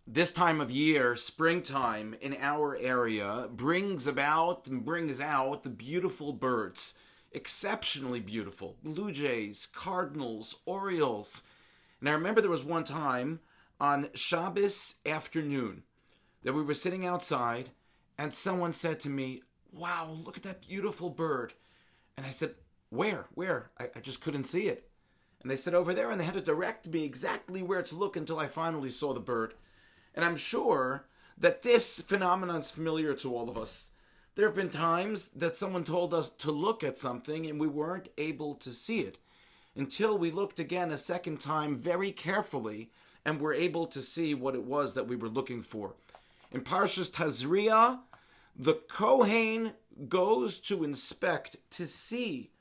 This time of year, springtime in our area, brings about and brings out the beautiful birds. Exceptionally beautiful. Blue jays, cardinals, orioles. And I remember there was one time on Shabbos afternoon that we were sitting outside and someone said to me, "Wow, look at that beautiful bird." And I said, Where? I just couldn't see it. And they said, "Over there," and they had to direct me exactly where to look until I finally saw the bird. And I'm sure that this phenomenon is familiar to all of us. There have been times that someone told us to look at something and we weren't able to see it until we looked again a second time very carefully and were able to see what it was that we were looking for. In Parshas Tazria, the Kohen goes to inspect, to see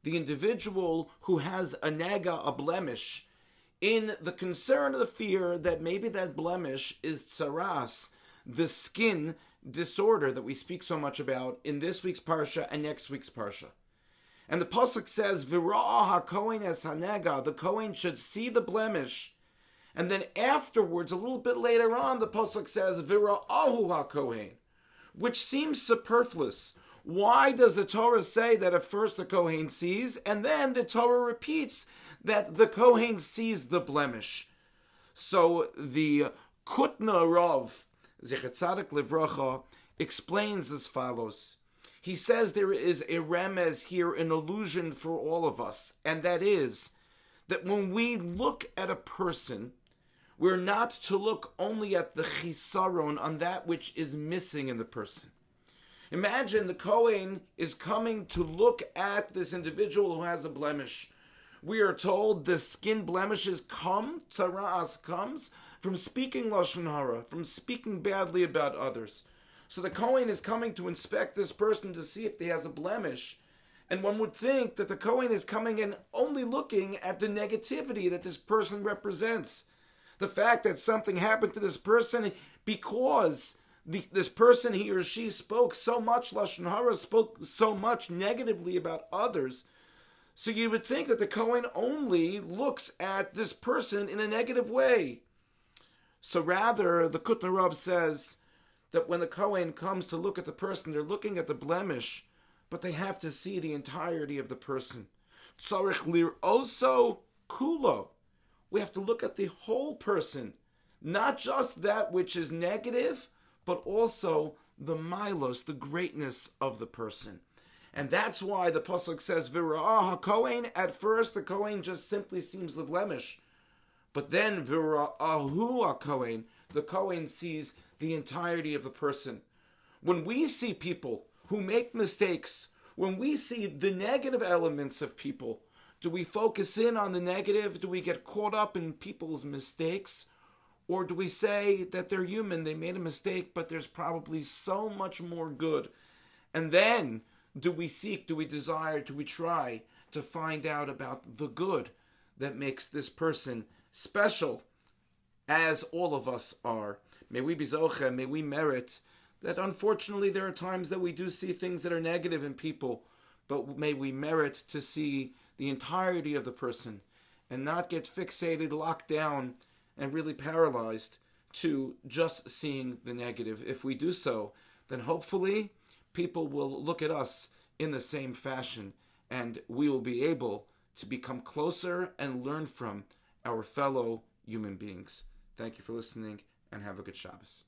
the individual who has a nega, a blemish, in the concern of the fear that maybe that blemish is tsaras, the skin disorder that we speak so much about in this week's parsha and next week's parsha. And the pasuk says, "V'ra'ah haKohen es hanega," the Kohen should see the blemish, and then afterwards, a little bit later on, the pasuk says, "V'ra'ahu haKohen," which seems superfluous. Why does the Torah say that at first the Kohen sees, and then the Torah repeats that the Kohen sees the blemish? So the Kutna Rav, Zecher Tzadik Livracha, explains as follows. He says there is a remez here, an illusion for all of us, and that is that when we look at a person, we're not to look only at the chisaron, on that which is missing in the person. Imagine the Kohen is coming to look at this individual who has a blemish. We are told the skin blemishes tzaras comes from speaking lashon hara, from speaking badly about others. So the Kohen is coming to inspect this person to see if he has a blemish. And one would think that the Kohen is coming in only looking at the negativity that this person represents. The fact that something happened to this person because this person, he or she, spoke so much lashon hara, spoke so much negatively about others. So you would think that the Kohen only looks at this person in a negative way. So rather, the Kutner Rav says that when the Kohen comes to look at the person, they're looking at the blemish, but they have to see the entirety of the person. Tzarich lir'oso kulo. We have to look at the whole person, not just that which is negative, but also the milos, the greatness of the person. And that's why the pasuk says, "V'ra'ah haKohen." At first, the Kohen just simply sees the blemish, but then "V'ra'ahu haKohen," the Kohen sees the entirety of the person. When we see people who make mistakes, when we see the negative elements of people, do we focus in on the negative? Do we get caught up in people's mistakes? Or do we say that they're human, they made a mistake, but there's probably so much more good? And then do we seek, do we desire, do we try to find out about the good that makes this person special, as all of us are? May we be zoche, may we merit that. Unfortunately, there are times that we do see things that are negative in people, but may we merit to see the entirety of the person and not get fixated, locked down, and really paralyzed to just seeing the negative. If we do so, then hopefully people will look at us in the same fashion, and we will be able to become closer and learn from our fellow human beings. Thank you for listening, and have a good Shabbos.